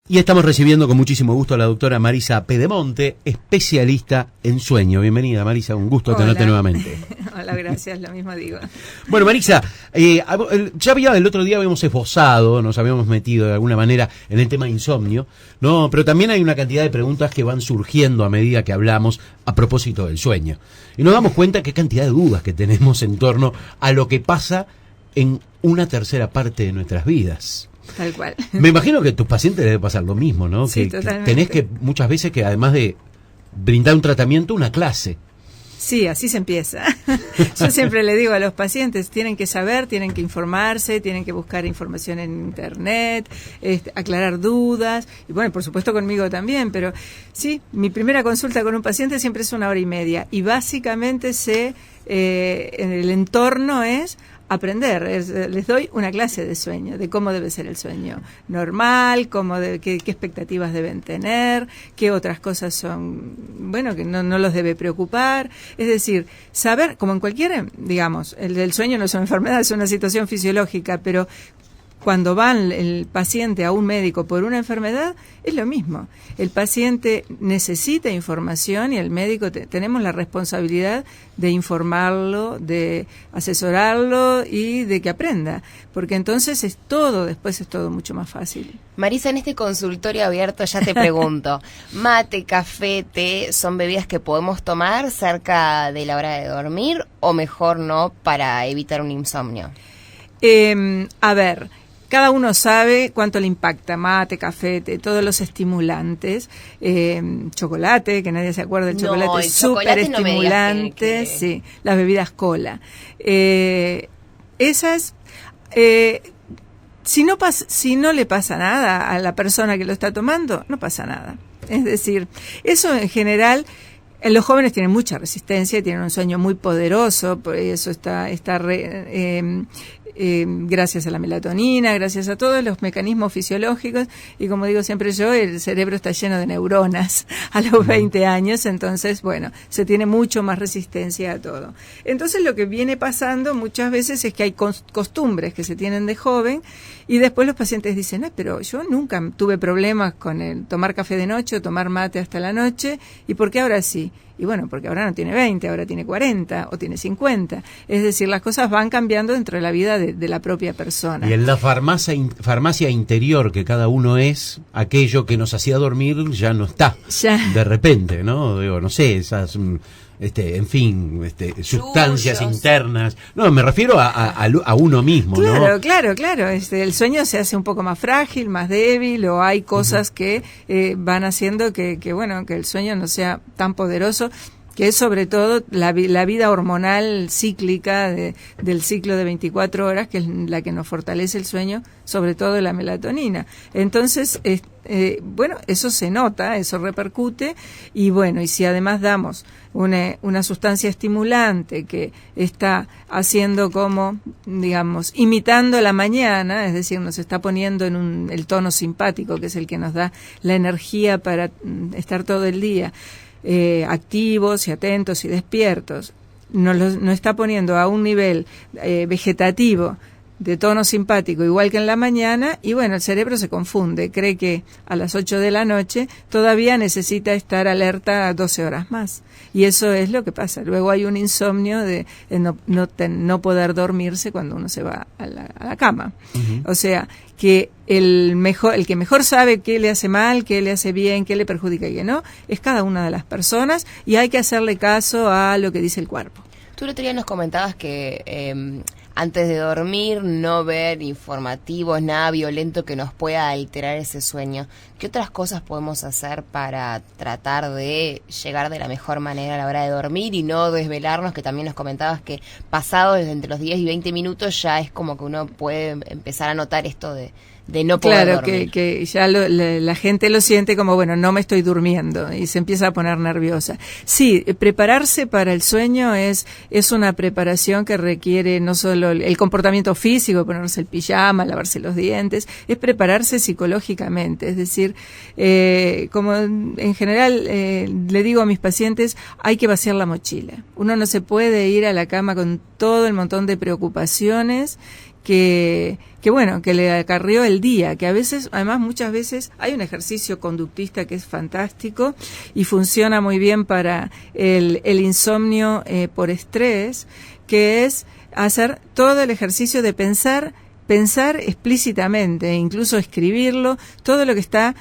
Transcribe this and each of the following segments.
Y estamos recibiendo con muchísimo gusto a la doctora Marisa Pedemonte, especialista en sueño. Bienvenida, Marisa, un gusto tenerte nuevamente. Hola, gracias, lo mismo digo. Bueno, Marisa, ya el otro día habíamos esbozado, nos habíamos metido de alguna manera en el tema de insomnio, ¿no? Pero también hay una cantidad de preguntas que van surgiendo a medida que hablamos a propósito del sueño. Y nos damos cuenta qué cantidad de dudas que tenemos en torno a lo que pasa en una tercera parte de nuestras vidas. Tal cual. Me imagino que a tus pacientes debe pasar lo mismo, ¿no? Sí, que totalmente. Tenés que muchas veces que además de brindar un tratamiento, una clase. Sí, así se empieza. Yo siempre le digo a los pacientes, tienen que saber, tienen que informarse, tienen que buscar información en internet, aclarar dudas, y bueno, por supuesto conmigo también, pero sí, mi primera consulta con un paciente siempre es 1 hora y media, y básicamente el entorno es aprender, les doy una clase de sueño, de cómo debe ser el sueño normal, qué expectativas deben tener, qué otras cosas son, bueno, que no los debe preocupar. Es decir, saber, como en cualquier, digamos, el sueño no es una enfermedad, es una situación fisiológica, pero cuando va el paciente a un médico por una enfermedad, es lo mismo. El paciente necesita información y el médico tenemos la responsabilidad de informarlo, de asesorarlo y de que aprenda, porque entonces después es todo mucho más fácil. Marisa, en este consultorio abierto ya te pregunto, mate, café, té, ¿son bebidas que podemos tomar cerca de la hora de dormir o mejor no para evitar un insomnio? A ver, cada uno sabe cuánto le impacta mate, café, todos los estimulantes, chocolate, que nadie se acuerda del chocolate, es súper estimulante, sí, las bebidas cola. Esas, si no le pasa nada a la persona que lo está tomando, no pasa nada. Es decir, eso en general. Los jóvenes tienen mucha resistencia, tienen un sueño muy poderoso, por eso gracias a la melatonina, gracias a todos los mecanismos fisiológicos, y como digo siempre yo, el cerebro está lleno de neuronas a los 20 años, entonces, bueno, se tiene mucho más resistencia a todo. Entonces lo que viene pasando muchas veces es que hay costumbres que se tienen de joven, y después los pacientes dicen, pero yo nunca tuve problemas con el tomar café de noche o tomar mate hasta la noche, ¿y por qué ahora sí? Y bueno, porque ahora no tiene 20, ahora tiene 40 o tiene 50. Es decir, las cosas van cambiando dentro de la vida de la propia persona. Y en la farmacia interior que cada uno es, aquello que nos hacía dormir ya no está. Ya. De repente, ¿no? Digo, no sé, esas... sustancias internas. No, me refiero a uno mismo, claro, ¿no? Claro. El sueño se hace un poco más frágil, más débil, o hay cosas que van haciendo que el sueño no sea tan poderoso, que es sobre todo la vida hormonal cíclica del ciclo de 24 horas, que es la que nos fortalece el sueño, sobre todo la melatonina. Entonces, eso se nota, eso repercute, y si además damos una sustancia estimulante que está haciendo como, digamos, imitando la mañana, es decir, nos está poniendo en el tono simpático, que es el que nos da la energía para estar todo el día activos y atentos y despiertos, nos está poniendo a un nivel vegetativo de tono simpático igual que en la mañana, y el cerebro se confunde, cree que a las 8 de la noche todavía necesita estar alerta 12 horas más, y eso es lo que pasa. Luego hay un insomnio de no poder dormirse cuando uno se va a la cama. O sea, que el que mejor sabe qué le hace mal, qué le hace bien, qué le perjudica y qué no, es cada una de las personas, y hay que hacerle caso a lo que dice el cuerpo. Tú el otro día nos comentabas que antes de dormir no ver informativos, nada violento que nos pueda alterar ese sueño. ¿Qué otras cosas podemos hacer para tratar de llegar de la mejor manera a la hora de dormir y no desvelarnos? Que también nos comentabas que pasado desde entre los 10 y 20 minutos ya es como que uno puede empezar a notar esto de no poder dormir. Que ya la gente lo siente como, no me estoy durmiendo, y se empieza a poner nerviosa. Sí, prepararse para el sueño es una preparación que requiere no solo el comportamiento físico, ponerse el pijama, lavarse los dientes, es prepararse psicológicamente, es decir, como en general le digo a mis pacientes, hay que vaciar la mochila. Uno no se puede ir a la cama con todo el montón de preocupaciones que bueno, que le acarrió el día, que a veces, además muchas veces hay un ejercicio conductista que es fantástico y funciona muy bien para el insomnio por estrés, que es hacer todo el ejercicio de pensar explícitamente, incluso escribirlo, todo lo que está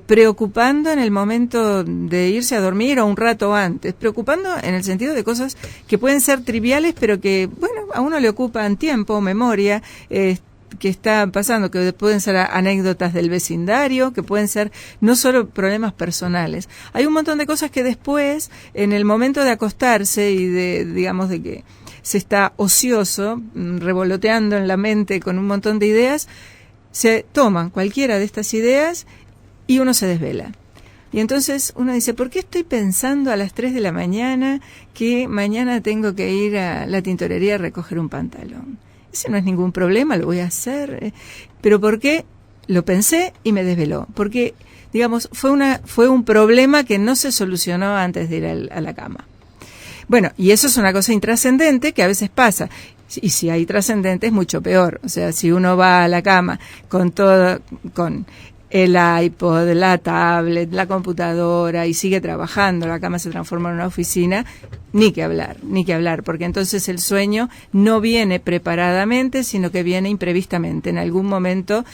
preocupando en el momento de irse a dormir o un rato antes, preocupando en el sentido de cosas que pueden ser triviales, pero que, bueno, a uno le ocupan tiempo, memoria, que está pasando, que pueden ser anécdotas del vecindario, que pueden ser no solo problemas personales. Hay un montón de cosas que después, en el momento de acostarse y digamos, de que se está ocioso, revoloteando en la mente con un montón de ideas, se toman cualquiera de estas ideas y uno se desvela. Y entonces uno dice, ¿por qué estoy pensando a las 3 de la mañana que mañana tengo que ir a la tintorería a recoger un pantalón? Ese no es ningún problema, lo voy a hacer. Pero ¿por qué? Lo pensé y me desveló. Porque, digamos, fue un problema que no se solucionó antes de ir a la cama. Bueno, y eso es una cosa intrascendente que a veces pasa. Y si hay trascendente es mucho peor. O sea, si uno va a la cama con el iPod, la tablet, la computadora y sigue trabajando, la cama se transforma en una oficina, ni que hablar, porque entonces el sueño no viene preparadamente, sino que viene imprevistamente. En algún momento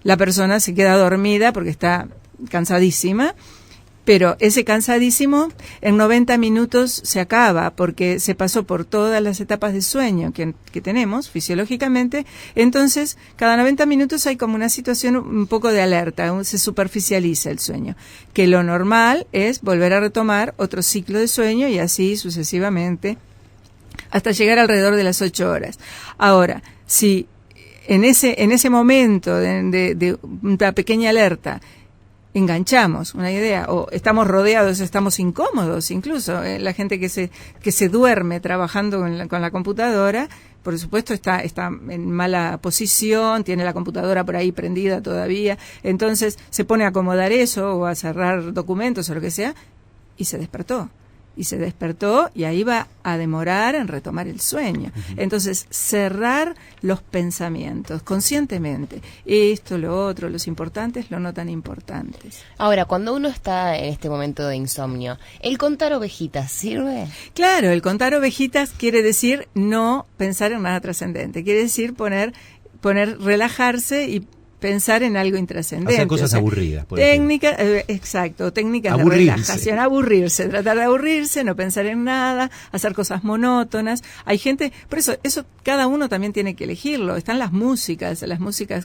la persona se queda dormida porque está cansadísima, pero ese cansadísimo en 90 minutos se acaba porque se pasó por todas las etapas de sueño que tenemos fisiológicamente. Entonces, cada 90 minutos hay como una situación un poco de alerta, se superficializa el sueño, que lo normal es volver a retomar otro ciclo de sueño y así sucesivamente hasta llegar alrededor de las 8 horas. Ahora, si en ese momento de una pequeña alerta enganchamos una idea o estamos rodeados, estamos incómodos, incluso la gente que se duerme trabajando con la computadora, por supuesto está en mala posición, tiene la computadora por ahí prendida todavía, entonces se pone a acomodar eso o a cerrar documentos o lo que sea y se despertó y ahí va a demorar en retomar el sueño. Entonces, cerrar los pensamientos conscientemente, esto, lo otro, los importantes, lo no tan importantes. Ahora, cuando uno está en este momento de insomnio, ¿el contar ovejitas sirve? Claro, el contar ovejitas quiere decir no pensar en nada trascendente, quiere decir poner relajarse y pensar en algo intrascendente. Hacer cosas aburridas. Técnicas de relajación. Aburrirse, tratar de aburrirse, no pensar en nada, hacer cosas monótonas. Hay gente, por eso cada uno también tiene que elegirlo. Están las músicas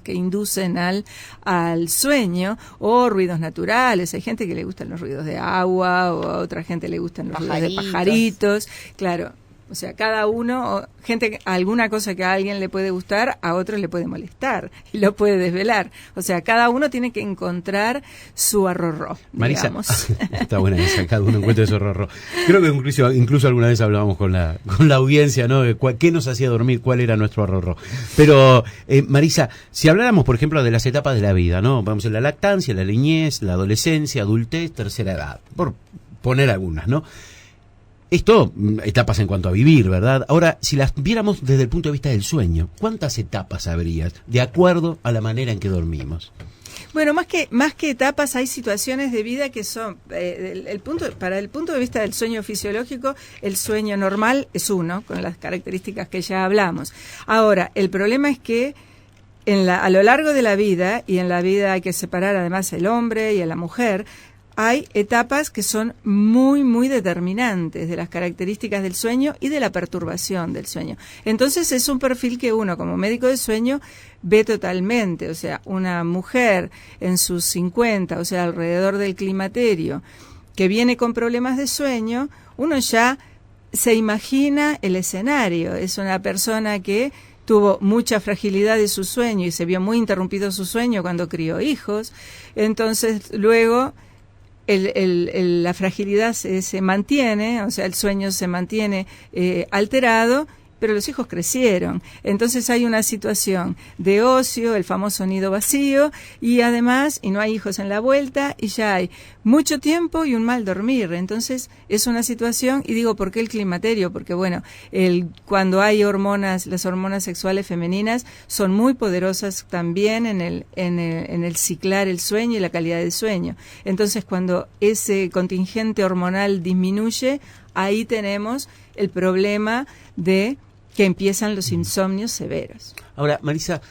que inducen al sueño, o ruidos naturales. Hay gente que le gustan los ruidos de agua, o a otra gente le gustan los ruidos de pajaritos. Claro. O sea, cada uno, alguna cosa que a alguien le puede gustar, a otro le puede molestar y lo puede desvelar. O sea, cada uno tiene que encontrar su arrorró, Marisa, digamos. Está buena esa, cada uno encuentra su arrorró. Creo que incluso alguna vez hablábamos con la audiencia, ¿no? ¿Qué nos hacía dormir? ¿Cuál era nuestro arrorró? Pero, Marisa, si habláramos, por ejemplo, de las etapas de la vida, ¿no? Vamos en la lactancia, la niñez, la adolescencia, adultez, tercera edad, por poner algunas, ¿no? Esto, etapas en cuanto a vivir, ¿verdad? Ahora, si las viéramos desde el punto de vista del sueño, ¿cuántas etapas habría de acuerdo a la manera en que dormimos? Bueno, más que etapas, hay situaciones de vida que son, para el punto de vista del sueño fisiológico, el sueño normal es uno, con las características que ya hablamos. Ahora, el problema es que a lo largo de la vida, y en la vida hay que separar además el hombre y a la mujer, hay etapas que son muy, muy determinantes de las características del sueño y de la perturbación del sueño. Entonces es un perfil que uno como médico de sueño ve totalmente. O sea, una mujer en sus 50, o sea, alrededor del climaterio, que viene con problemas de sueño, uno ya se imagina el escenario. Es una persona que tuvo mucha fragilidad de su sueño y se vio muy interrumpido su sueño cuando crió hijos. Entonces, luego la fragilidad se mantiene, o sea, el sueño se mantiene alterado pero los hijos crecieron. Entonces hay una situación de ocio, el famoso nido vacío, y además, y no hay hijos en la vuelta, y ya hay mucho tiempo y un mal dormir. Entonces es una situación, y digo, ¿por qué el climaterio? Porque bueno, cuando hay hormonas, las hormonas sexuales femeninas son muy poderosas también en el ciclar el sueño y la calidad del sueño. Entonces cuando ese contingente hormonal disminuye, ahí tenemos el problema de que empiezan los insomnios severos. Ahora, Marisa,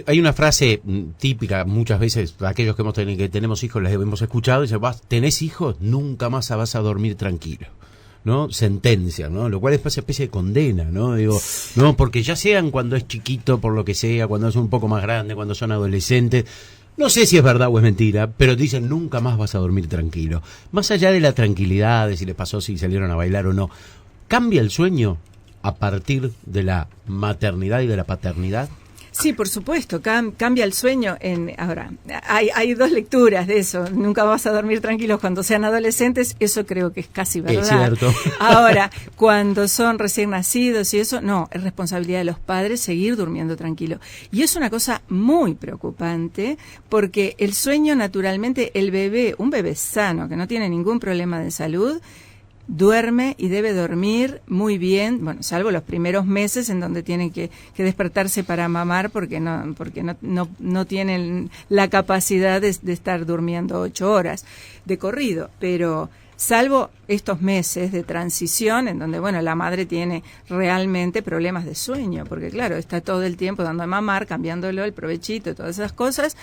hay una frase típica, muchas veces aquellos que tenemos hijos les hemos escuchado, dice, ¿tenés hijos? Nunca más vas a dormir tranquilo, ¿no? Sentencia, ¿no? Lo cual es una especie de condena, ¿no? Digo, no, porque ya sean cuando es chiquito, por lo que sea, cuando es un poco más grande, cuando son adolescentes, no sé si es verdad o es mentira, pero dicen nunca más vas a dormir tranquilo. Más allá de la tranquilidad, de si les pasó, si salieron a bailar o no, ¿cambia el sueño a partir de la maternidad y de la paternidad? Sí, por supuesto, cambia el sueño. Ahora, hay dos lecturas de eso. Nunca vas a dormir tranquilos cuando sean adolescentes, eso creo que es casi verdad. Es cierto. Ahora, cuando son recién nacidos y eso, no, es responsabilidad de los padres seguir durmiendo tranquilo. Y es una cosa muy preocupante, porque el sueño naturalmente, un bebé sano, que no tiene ningún problema de salud, duerme y debe dormir muy bien, bueno, salvo los primeros meses en donde tienen que despertarse para mamar porque no tienen la capacidad de estar durmiendo 8 horas de corrido, pero salvo estos meses de transición en donde, bueno, la madre tiene realmente problemas de sueño, porque claro, está todo el tiempo dando de mamar, cambiándolo el provechito, todas esas cosas,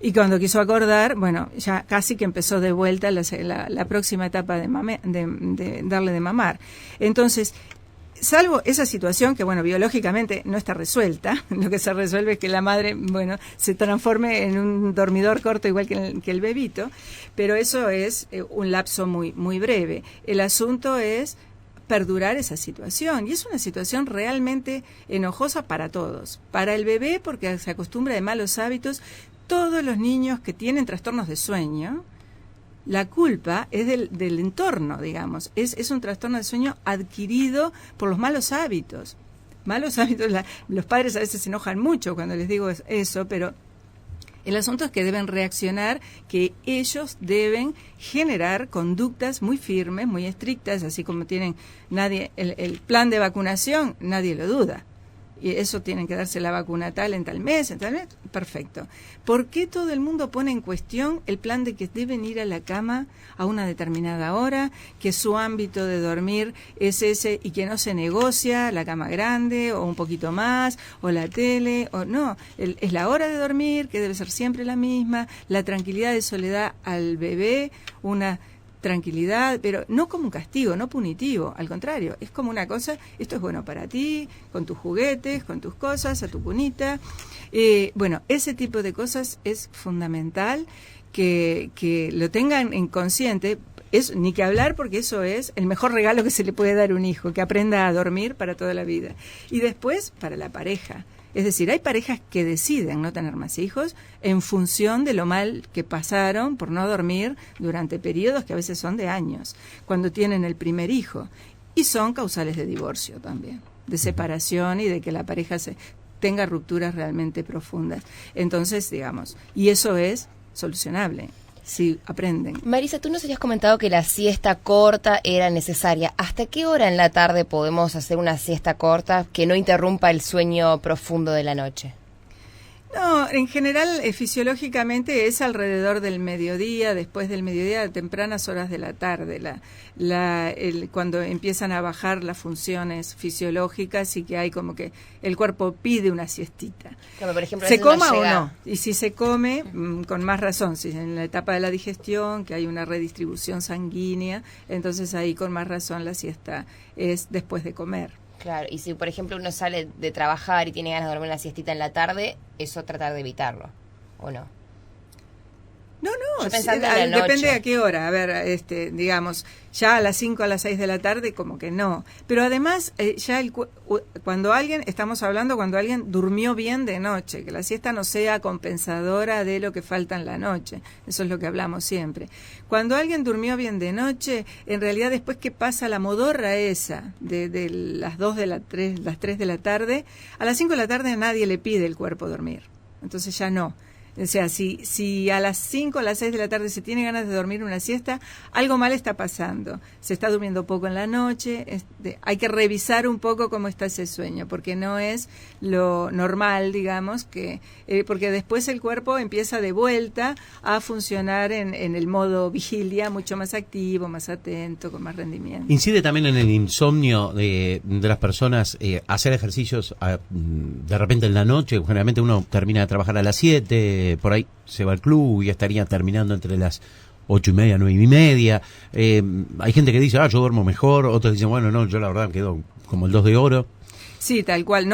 y cuando quiso acordar, bueno, ya casi que empezó de vuelta la próxima etapa de darle de mamar. Entonces, salvo esa situación que, bueno, biológicamente no está resuelta, lo que se resuelve es que la madre, bueno, se transforme en un dormidor corto igual que el bebito, pero eso es un lapso muy, muy breve. El asunto es perdurar esa situación, y es una situación realmente enojosa para todos. Para el bebé, porque se acostumbra de malos hábitos. Todos los niños que tienen trastornos de sueño, la culpa es del entorno, digamos. Es un trastorno de sueño adquirido por los malos hábitos. Malos hábitos, los padres a veces se enojan mucho cuando les digo eso, pero el asunto es que deben reaccionar, que ellos deben generar conductas muy firmes, muy estrictas, así como tienen el plan de vacunación, nadie lo duda. Y eso tienen que darse la vacuna tal en tal mes, perfecto. ¿Por qué todo el mundo pone en cuestión el plan de que deben ir a la cama a una determinada hora, que su ámbito de dormir es ese y que no se negocia la cama grande o un poquito más, o la tele, o no? Es la hora de dormir, que debe ser siempre la misma, la tranquilidad de soledad al bebé, una tranquilidad, pero no como un castigo, no punitivo, al contrario, es como una cosa, esto es bueno para ti, con tus juguetes, con tus cosas, a tu cunita. Bueno, ese tipo de cosas es fundamental que lo tengan en consciente. Ni que hablar, porque eso es el mejor regalo que se le puede dar a un hijo, que aprenda a dormir para toda la vida. Y después, para la pareja. Es decir, hay parejas que deciden no tener más hijos en función de lo mal que pasaron por no dormir durante periodos que a veces son de años, cuando tienen el primer hijo. Y son causales de divorcio también, de separación y de que la pareja tenga rupturas realmente profundas. Entonces, digamos, y eso es solucionable. Sí, aprenden. Marisa, tú nos habías comentado que la siesta corta era necesaria. ¿Hasta qué hora en la tarde podemos hacer una siesta corta que no interrumpa el sueño profundo de la noche? No, en general, fisiológicamente es alrededor del mediodía, después del mediodía, tempranas horas de la tarde, cuando empiezan a bajar las funciones fisiológicas y que hay como que el cuerpo pide una siestita. Como por ejemplo, se coma o no, y si se come, con más razón, si en la etapa de la digestión, que hay una redistribución sanguínea, entonces ahí con más razón la siesta es después de comer. Claro, y si por ejemplo uno sale de trabajar y tiene ganas de dormir una siestita en la tarde, eso tratar de evitarlo, ¿o no? No, Yo pensando en la depende noche. a qué hora. A ver, digamos, ya a las 5 a las 6 de la tarde, como que no. Pero además, ya cuando estamos hablando cuando alguien durmió bien de noche, que la siesta no sea compensadora de lo que falta en la noche. Eso es lo que hablamos siempre. Cuando alguien durmió bien de noche, en realidad después que pasa la modorra esa, de las 2 de las 3 de la tarde, a las 5 de la tarde a nadie le pide el cuerpo dormir. Entonces ya no. O sea, si a las 5 o a las 6 de la tarde se tiene ganas de dormir una siesta, algo mal está pasando. Se está durmiendo poco en la noche, hay que revisar un poco cómo está ese sueño, porque no es lo normal, digamos, porque después el cuerpo empieza de vuelta a funcionar en el modo vigilia, mucho más activo, más atento, con más rendimiento. ¿Incide también en el insomnio de las personas hacer ejercicios de repente en la noche? Generalmente uno termina de trabajar a las 7, por ahí se va al club y estaría terminando entre las 8:30, 9:30. Hay gente que dice, yo duermo mejor. Otros dicen, bueno, no, yo la verdad me quedo como el 2 de oro. Sí, tal cual,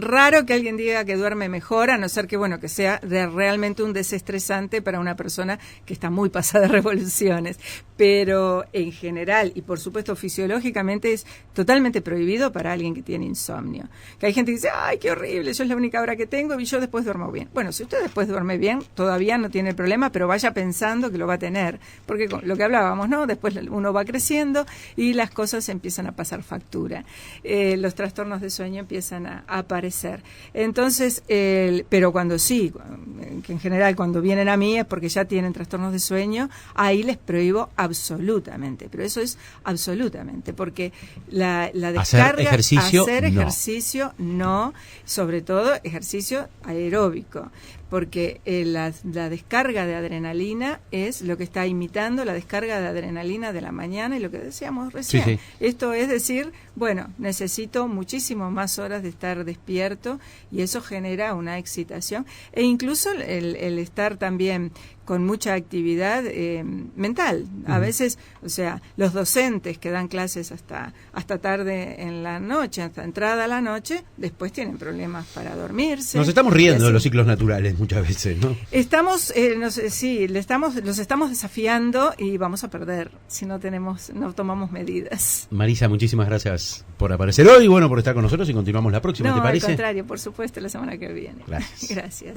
raro que alguien diga que duerme mejor, a no ser que, bueno, que sea realmente un desestresante para una persona que está muy pasada de revoluciones. Pero en general, y por supuesto fisiológicamente, es totalmente prohibido para alguien que tiene insomnio. Que hay gente que dice, ¡ay, qué horrible! Yo es la única hora que tengo y yo después duermo bien. Bueno, si usted después duerme bien, todavía no tiene problema, pero vaya pensando que lo va a tener. Porque con lo que hablábamos, ¿no? Después uno va creciendo y las cosas empiezan a pasar factura. Los trastornos de sueño empiezan a aparecer. Entonces, pero cuando que en general cuando vienen a mí es porque ya tienen trastornos de sueño, ahí les prohíbo absolutamente, pero eso es absolutamente, porque la descarga, hacer ejercicio no, sobre todo ejercicio aeróbico, porque la descarga de adrenalina es lo que está imitando la descarga de adrenalina de la mañana y lo que decíamos recién. Sí. Esto es decir, bueno, necesito muchísimo más horas de estar despierto y eso genera una excitación e incluso el estar también con mucha actividad mental. A veces, o sea, los docentes que dan clases hasta tarde en la noche, hasta entrada a la noche, después tienen problemas para dormirse. Nos estamos riendo de los ciclos naturales muchas veces, ¿no? Estamos, los estamos desafiando y vamos a perder si no tomamos medidas. Marisa, muchísimas gracias por aparecer hoy y bueno, por estar con nosotros y continuamos la próxima, ¿te parece? Al contrario, por supuesto, la semana que viene. Gracias. Gracias.